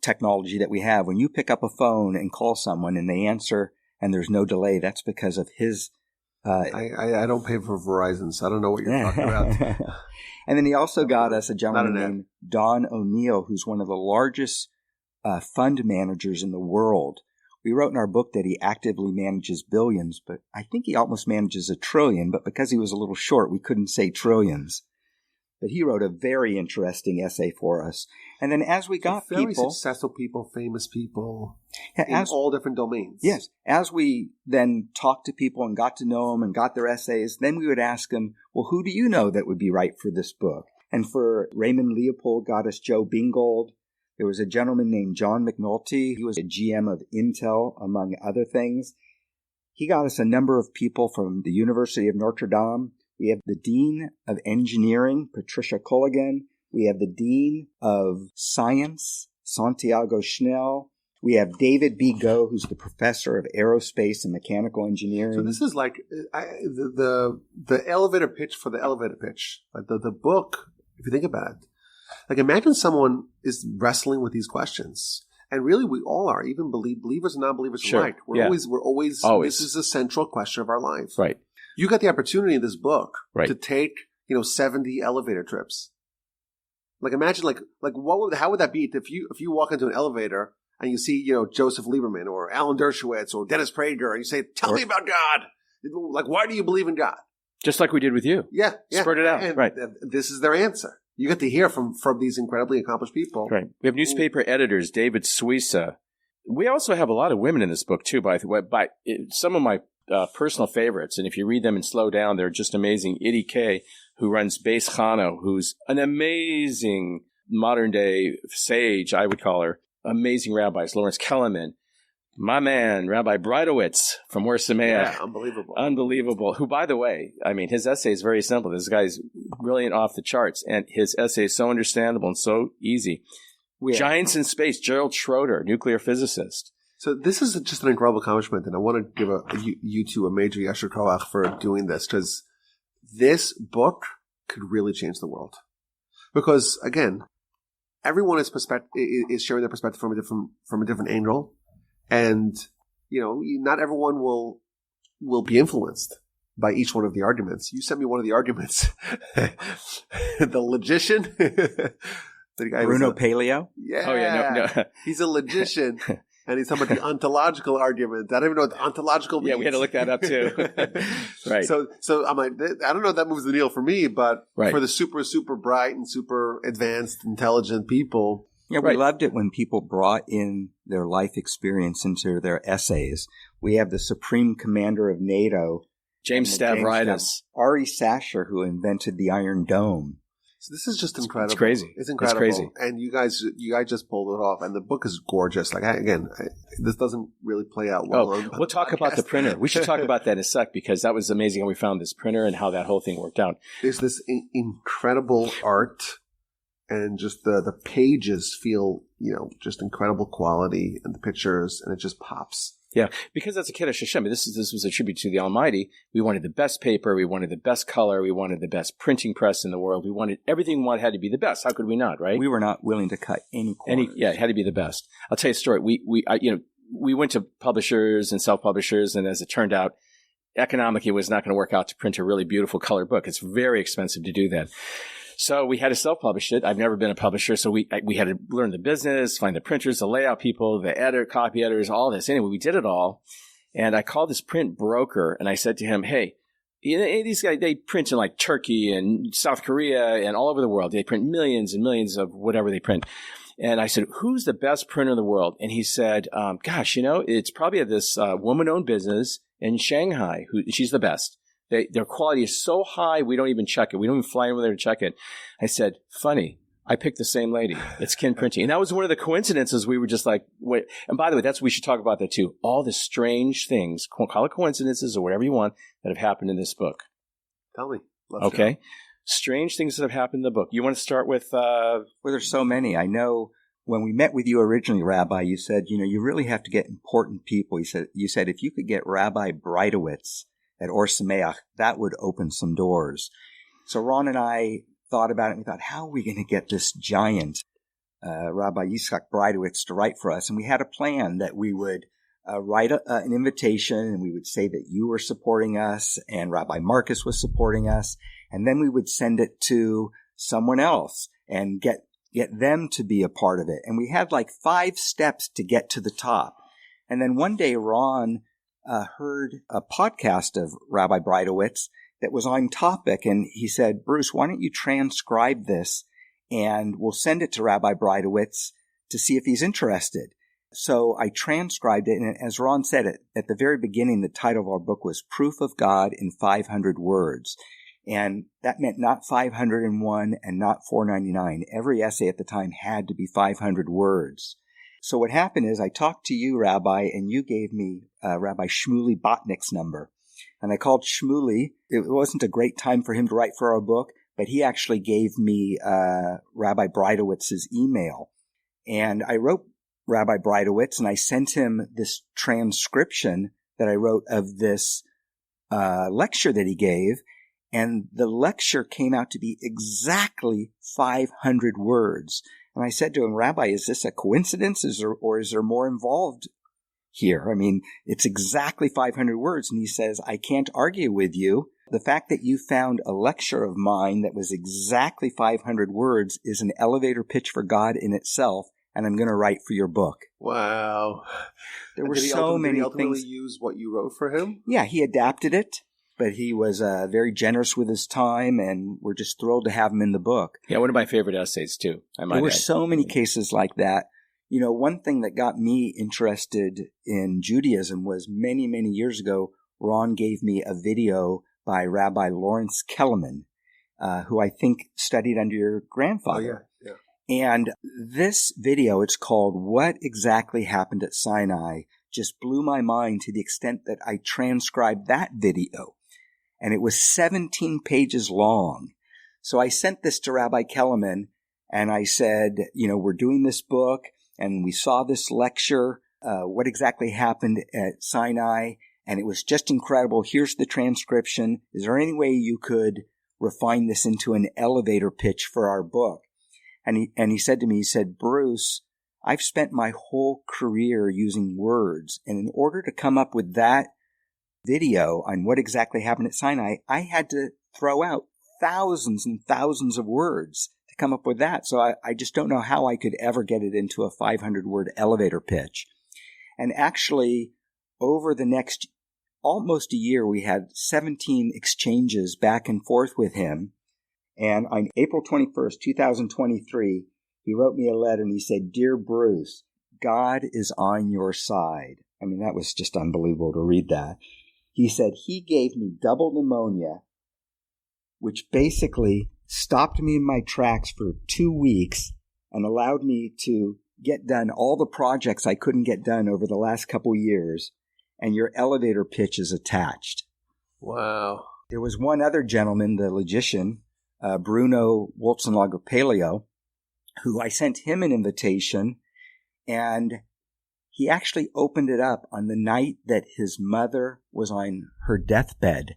technology that we have. When you pick up a phone and call someone and they answer and there's no delay, that's because of his... I don't pay for Verizon, so I don't know what you're talking about. And then he also got us a gentleman named Don O'Neill, who's one of the largest fund managers in the world. We wrote in our book that he actively manages billions, but I think he almost manages $1 trillion, but because he was a little short, we couldn't say trillions. But he wrote a very interesting essay for us. And then as we got very successful people, famous people, in all different domains. Yes. As we then talked to people and got to know them and got their essays, then we would ask them, well, who do you know that would be right for this book? And for Raymond Leopold got us Joe Bingold. There was a gentleman named John McNulty. He was a GM of Intel, among other things. He got us a number of people from the University of Notre Dame. We have the Dean of Engineering, Patricia Culligan. We have the Dean of Science, Santiago Schnell. We have David B. Goh, who's the Professor of Aerospace and Mechanical Engineering. So this is like the elevator pitch for the elevator pitch. Like the book, if you think about it. Like imagine someone is wrestling with these questions. And really we all are, even believers and non-believers alike. We're always, this is a central question of our life. Right. You got the opportunity in this book to take, 70 elevator trips. Like imagine how would that be if you walk into an elevator and you see, Joseph Lieberman or Alan Dershowitz or Dennis Prager and you say, tell me about God. Like, why do you believe in God? Just like we did with you. Yeah. Spurt it out. And right. This is their answer. You get to hear from these incredibly accomplished people. Right. We have newspaper editors, David Suissa. We also have a lot of women in this book too, by the way. Some of my personal favorites, and if you read them and slow down, they're just amazing. Iddy Kay, who runs Beis Chano, who's an amazing modern-day sage, I would call her. Amazing rabbis. Lawrence Kellerman. My man, Rabbi Breitowitz from Or Sameach. Yeah, unbelievable. Who, by the way, his essay is very simple. This guy's brilliant off the charts, and his essay is so understandable and so easy. Giants in Space, Gerald Schroeder, nuclear physicist. So this is just an incredible accomplishment, and I want to give you two a major yasher koach for doing this, because this book could really change the world. Because again, everyone is sharing their perspective from a different angle, and not everyone will be influenced by each one of the arguments. You sent me one of the arguments, the logician. The guy Bruno Paleo. Yeah. Oh yeah, no. He's a logician. And he's talking about the ontological argument. I don't even know what the ontological means. Yeah, we had to look that up too. Right. So I'm like, I don't know if that moves the needle for me, but right. For the super, super bright and super advanced, intelligent people. Yeah, we loved it when people brought in their life experience into their essays. We have the Supreme Commander of NATO, James Stavridis. Ari Sasher, who invented the Iron Dome. So this is just incredible. It's crazy. It's incredible. It's crazy. And you guys just pulled it off. And the book is gorgeous. Like, this doesn't really play out well. We'll talk about the printer. We should talk about that in a sec, because that was amazing how we found this printer and how that whole thing worked out. There's this incredible art, and just the pages feel, just incredible quality, and the pictures, and it just pops. Yeah, because as a Kiddush Hashem, this was a tribute to the Almighty. We wanted the best paper, we wanted the best color, we wanted the best printing press in the world. We wanted everything had to be the best. How could we not, right? We were not willing to cut any corners. It had to be the best. I'll tell you a story. We went to publishers and self-publishers, and as it turned out, economically it was not going to work out to print a really beautiful color book. It's very expensive to do that. So we had to self-publish it. I've never been a publisher, so we had to learn the business, find the printers, the layout people, the copy editors, all this. Anyway, we did it all. And I called this print broker, and I said to him, hey, these guys, they print in like Turkey and South Korea and all over the world. They print millions and millions of whatever they print. And I said, who's the best printer in the world? And he said, it's probably this woman-owned business in Shanghai. She's the best. Their quality is so high, we don't even check it. We don't even fly over there to check it. I said, funny, I picked the same lady. It's Kin Printing. And that was one of the coincidences. We were just like, wait. And by the way, we should talk about that too. All the strange things, call it coincidences or whatever you want, that have happened in this book. Tell me. Okay. Strange things that have happened in the book. You want to start with? Well, there's so many. I know when we met with you originally, Rabbi, you said, you really have to get important people. You said if you could get Rabbi Breitowitz at Or Sameach, that would open some doors. So Ron and I thought about it, and we thought, how are we going to get this giant, Rabbi Yitzchak Breitowitz, to write for us? And we had a plan that we would write an invitation, and we would say that you were supporting us, and Rabbi Marcus was supporting us, and then we would send it to someone else and get them to be a part of it. And we had like 5 steps to get to the top. And then one day Ron heard a podcast of Rabbi Breitowitz that was on topic, and he said, Bruce, why don't you transcribe this, and we'll send it to Rabbi Breitowitz to see if he's interested. So I transcribed it, and as Ron said, at the very beginning, the title of our book was Proof of God in 500 Words. And that meant not 501 and not 499. Every essay at the time had to be 500 words. So what happened is I talked to you, Rabbi, and you gave me Rabbi Shmuley Botnick's number. And I called Shmuley. It wasn't a great time for him to write for our book, but he actually gave me Rabbi Breitowitz's email. And I wrote Rabbi Breitowitz, and I sent him this transcription that I wrote of this lecture that he gave. And the lecture came out to be exactly 500 words. And I said to him, Rabbi, is this a coincidence? Or is there more involved here? I mean, it's exactly 500 words. And he says, I can't argue with you. The fact that you found a lecture of mine that was exactly 500 words is an elevator pitch for God in itself. And I'm going to write for your book. Wow. There were so many things. Did he ultimately use what you wrote for him? Yeah, he adapted it. But he was very generous with his time, and we're just thrilled to have him in the book. Yeah, one of my favorite essays, too. There were so many cases like that. You know, one thing that got me interested in Judaism was many, many years ago, Ron gave me a video by Rabbi Lawrence Kellerman, who I think studied under your grandfather. Oh, yeah. And this video, it's called What Exactly Happened at Sinai, just blew my mind to the extent that I transcribed that video. And it was 17 pages long. So I sent this to Rabbi Kellerman, and I said, you know, we're doing this book, and we saw this lecture, what exactly happened at Sinai, and it was just incredible. Here's the transcription. Is there any way you could refine this into an elevator pitch for our book? And he said to me, he said, Bruce, I've spent my whole career using words, and in order to come up with that video on what exactly happened at Sinai, I had to throw out thousands and thousands of words to come up with that. So I just don't know how I could ever get it into a 500-word elevator pitch. And actually, over the next almost a year, we had 17 exchanges back and forth with him. And on April 21st, 2023, he wrote me a letter and he said, Dear Bruce, God is on your side. I mean, that was just unbelievable to read that. He said he gave me double pneumonia, which basically stopped me in my tracks for 2 weeks and allowed me to get done all the projects I couldn't get done over the last couple years, and your elevator pitch is attached. Wow. There was one other gentleman, the logician, Bruno Wolzenlager-Paleo, who I sent him an invitation, and he actually opened it up on the night that his mother was on her deathbed.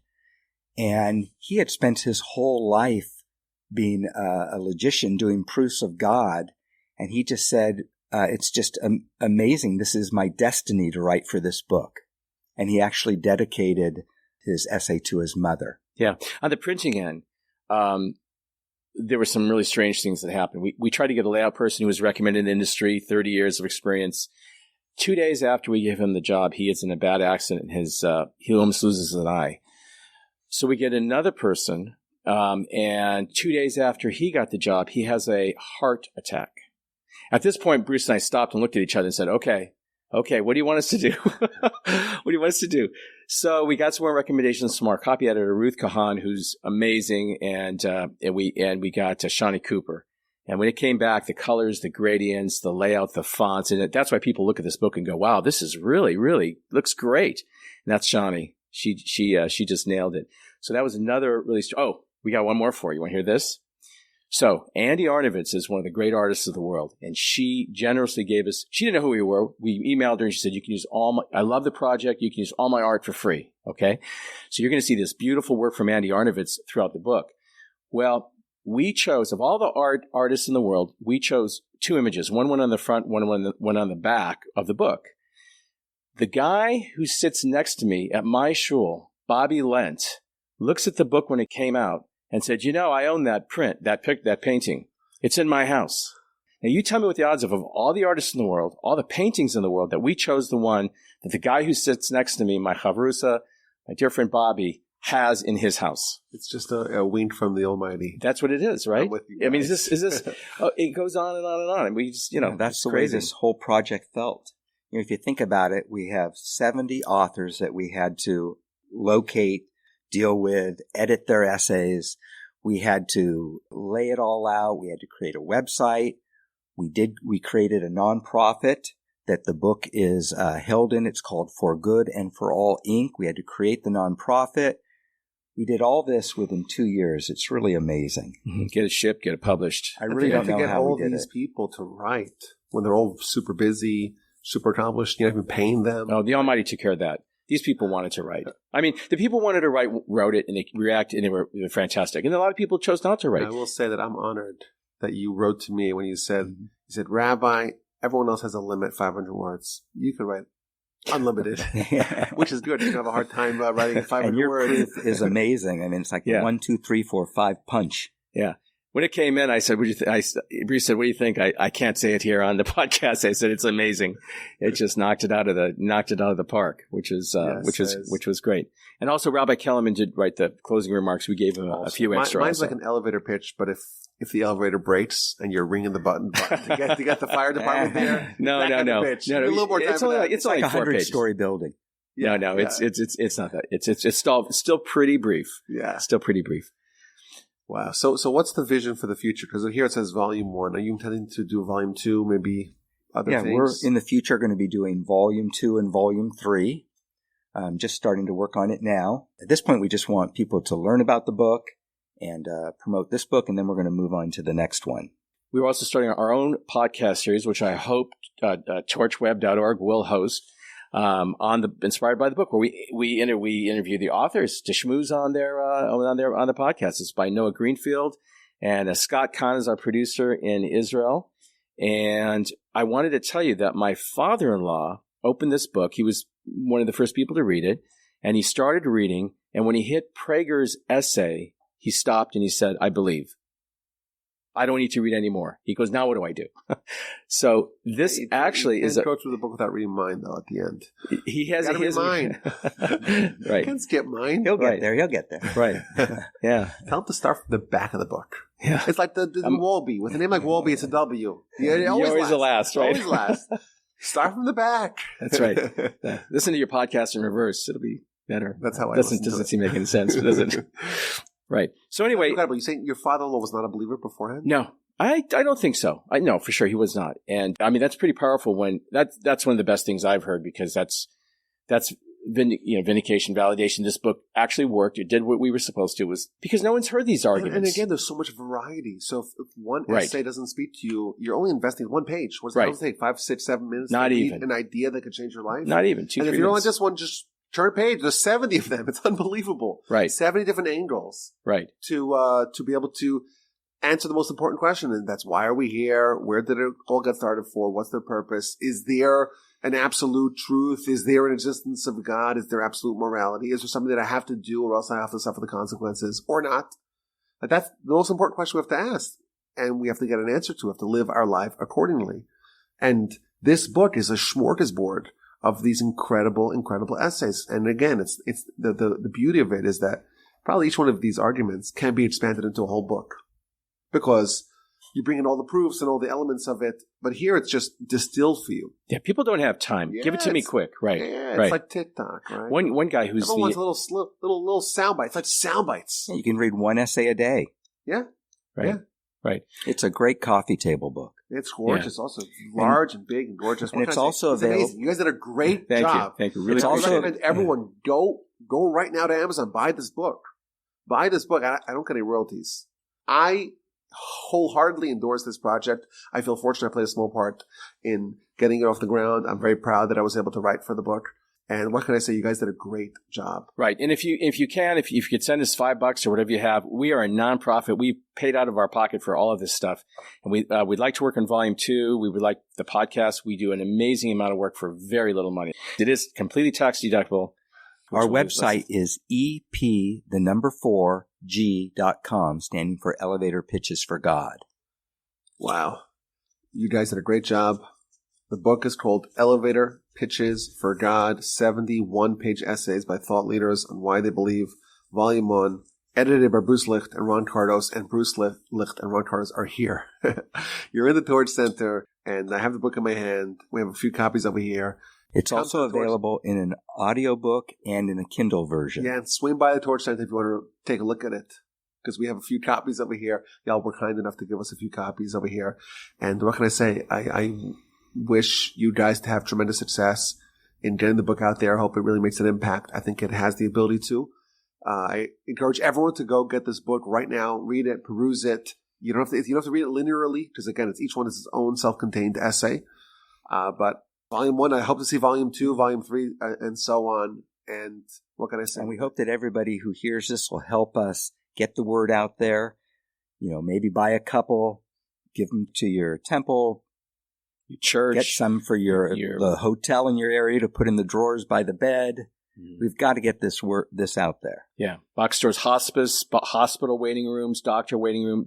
And he had spent his whole life being a logician, doing proofs of God. And he just said, it's just amazing. This is my destiny to write for this book. And he actually dedicated his essay to his mother. Yeah. On the printing end, there were some really strange things that happened. We tried to get a layout person who was recommended in the industry, 30 years of experience. 2 days after we gave him the job, he is in a bad accident. He almost loses an eye. So we get another person, and 2 days after he got the job, he has a heart attack. At this point, Bruce and I stopped and looked at each other and said, okay, what do you want us to do? What do you want us to do? So we got some more recommendations from our copy editor, Ruth Kahan, who's amazing, and we got Shawnee Cooper. And when it came back, the colors, the gradients, the layout, the fonts, and that's why people look at this book and go, wow, this is really, really looks great. And that's Shawnee. She just nailed it. So that was another really we got one more for you. You want to hear this? So Andy Arnovitz is one of the great artists of the world, and she generously gave us, she didn't know who we were. We emailed her and she said, you can use I love the project. You can use all my art for free. Okay. So you're going to see this beautiful work from Andy Arnovitz throughout the book. Well, we chose, of all the artists in the world, we chose 2 images, one on the front, one on the back of the book. The guy who sits next to me at my shul, Bobby Lent, looks at the book when it came out and said, I own that print, that painting. It's in my house. Now you tell me what the odds of all the artists in the world, all the paintings in the world, that we chose the one that the guy who sits next to me, my chavrusa, my dear friend Bobby, has in his house. It's just a wink from the Almighty. That's what it is, right? I'm with you guys. I mean, is this, it goes on and on and on. And we just, that's the crazy way this whole project felt. If you think about it, we have 70 authors that we had to locate, deal with, edit their essays. We had to lay it all out. We had to create a website. We created a nonprofit that the book is held in. It's called For Good and For All Inc. We had to create the nonprofit. We did all this within 2 years. It's really amazing. Mm-hmm. Get it shipped, get it published. I really don't know get how all we did these it. people to write when they're all super busy, super accomplished. You're not even paying them. Oh, the Almighty took care of that. These people wanted to write. I mean, the people wanted to write, wrote it, and they reacted, and they were fantastic. And a lot of people chose not to write. I will say that I'm honored that you wrote to me when you said, Rabbi, everyone else has a limit, 500 words. You could write unlimited, which is good. You have a hard time writing 500 and your words. proof is amazing. I mean, it's like 1, 2, 3, 4, 5 punch. Yeah. When it came in, I said, Bruce said, what do you think? I can't say it here on the podcast. I said, it's amazing. It just knocked it out of the park, which was great. And also Rabbi Kellerman did write the closing remarks. We gave him a few extra. Mine's like an elevator pitch, but if the elevator breaks and you're ringing the button to get the fire department there. No. A little more time. It's like a 100-story building. Yeah, no, it's not that. It's still pretty brief. Yeah. Still pretty brief. Wow. So what's the vision for the future? Because here it says volume 1. Are you intending to do volume 2, maybe other things? Yeah, we're in the future going to be doing volume 2 and volume 3. Just starting to work on it now. At this point, we just want people to learn about the book and promote this book, and then we're going to move on to the next one. We're also starting our own podcast series, which I hope torchweb.org will host. Inspired by the book, where we interview the authors to schmooze on the podcast. It's by Noah Greenfield, and Scott Kahn is our producer in Israel. And I wanted to tell you that my father-in-law opened this book. He was one of the first people to read it, and he started reading. And when he hit Prager's essay, he stopped and he said, "I believe. I don't need to read anymore." He goes, "Now what do I do?" So this actually is go through the book without reading mine, though. At the end, he has a his mine. Right? You can't skip mine. He'll get there. He'll get there. Right? Yeah. Tell him to start from the back of the book. Yeah. It's like the Wolby. With a name like Wolby, it's a W. You're always the last, right? Always last. Start from the back. That's right. Listen to your podcast in reverse. It'll be better. That's how I doesn't seem to make any sense, does it? Right. So anyway, incredible. You saying your father-in-law was not a believer beforehand? no, I don't think so. I know for sure he was not. And I mean, that's pretty powerful when that's one of the best things I've heard, because that's vindication, validation. This book actually worked. It did what we were supposed to, was because no one's heard these arguments. And again, there's so much variety. So if one essay doesn't speak to you, you're only investing one page. What does it take? 5, 6, 7 minutes? Not to even. An idea that could change your life? Not even. 2, 3 minutes. And if you don't like this one, just turn a page. There's 70 of them. It's unbelievable. Right. 70 different angles. Right. To be able to answer the most important question, and that's why are we here? Where did it all get started for? What's the purpose? Is there an absolute truth? Is there an existence of God? Is there absolute morality? Is there something that I have to do or else I have to suffer the consequences or not? But that's the most important question we have to ask, and we have to get an answer to. We have to live our life accordingly. And this book is a smorgasbord of these incredible, incredible essays. And again, it's the beauty of it is that probably each one of these arguments can be expanded into a whole book, because you bring in all the proofs and all the elements of it, but here it's just distilled for you. Yeah, people don't have time. Give it to me quick, right? Yeah, right. It's like TikTok, right? One guy who's everyone wants little sound bites, like sound bites. Yeah, you can read one essay a day. Yeah, right, yeah. Right. It's a great coffee table book. It's gorgeous, also large and big and gorgeous. And it's also available. Amazing. You guys did a great job. Thank you. Really, it's also recommend everyone go right now to Amazon, buy this book. Buy this book. I don't get any royalties. I wholeheartedly endorse this project. I feel fortunate I played a small part in getting it off the ground. I'm very proud that I was able to write for the book. And what can I say? You guys did a great job. Right. And if you could send us $5 or whatever you have, we are a nonprofit. We paid out of our pocket for all of this stuff. And we'd like to work on volume 2. We would like the podcast. We do an amazing amount of work for very little money. It is completely tax deductible. Our website is EP4G.com, standing for Elevator Pitches for God. Wow. You guys did a great job. The book is called Elevator Pitches for God, 71-page essays by thought leaders on why they believe. Volume 1, edited by Bruce Licht and Ron Kardos, and Bruce Licht and Ron Kardos are here. You're in the Torch Center, and I have the book in my hand. We have a few copies over here. It's also available in an audiobook and in a Kindle version. Yeah, and swing by the Torch Center if you want to take a look at it, because we have a few copies over here. Y'all were kind enough to give us a few copies over here. And what can I say? I wish you guys to have tremendous success in getting the book out there. I hope it really makes an impact. I think it has the ability to. I encourage everyone to go get this book right now, read it, peruse it. You don't have to read it linearly, because again, each one is its own self-contained essay. But Volume 1, I hope to see Volume 2, Volume 3, and so on. And what can I say? And we hope that everybody who hears this will help us get the word out there. You know, maybe buy a couple, give them to your temple, your church, get some for the hotel in your area to put in the drawers by the bed. We've got to get this out there. Yeah. Box stores, hospice, hospital waiting rooms, doctor waiting room.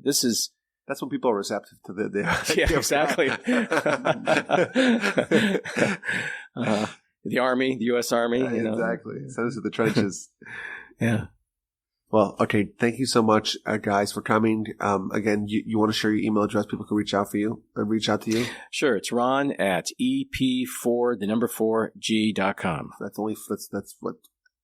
That's when people are receptive to the yeah, exactly. The Army, the U.S. Army. Exactly. Send us to the trenches. Yeah. Well, okay. Thank you so much, guys, for coming. Again, you want to share your email address? People can reach out to you. Sure. It's Ron at EP4G.com. That's what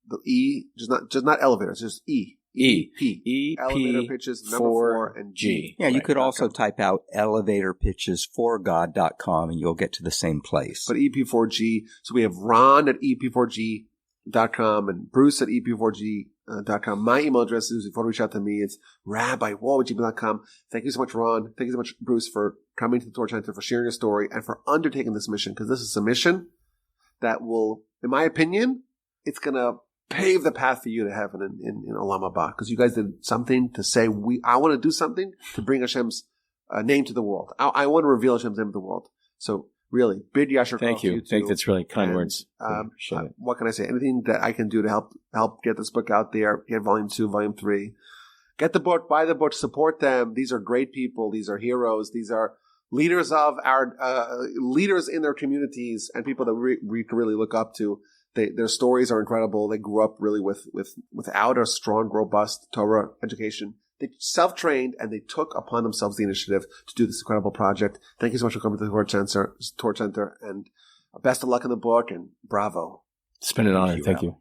the E, just not elevator. It's just E. Elevator pitches, number 4, and G. Yeah, you could also type out elevatorpitchesforgod.com and you'll get to the same place. But EP4G, so we have Ron at EP4G.com and Bruce at EP4G.com. My email address is, if you want to reach out to me, it's rabbiwall@gmail.com. Thank you so much, Ron. Thank you so much, Bruce, for coming to the Torch Center, for sharing your story, and for undertaking this mission, because this is a mission that will, in my opinion, it's going to pave the path for you to heaven in Olam Haba, because you guys did something to say, I want to do something to bring Hashem's name to the world. I want to reveal Hashem's name to the world. So really, big yasher. Thank you. I think that's really kind words. What can I say? Anything that I can do to help get this book out there, get Volume 2, Volume 3. Get the book, buy the book, support them. These are great people. These are heroes. These are leaders of our leaders in their communities, and people that we can really look up to. Their stories are incredible. They grew up really without a strong, robust Torah education. They self-trained, and they took upon themselves the initiative to do this incredible project. Thank you so much for coming to the Torch Center, and best of luck in the book, and bravo. It's been an honor. Thank you.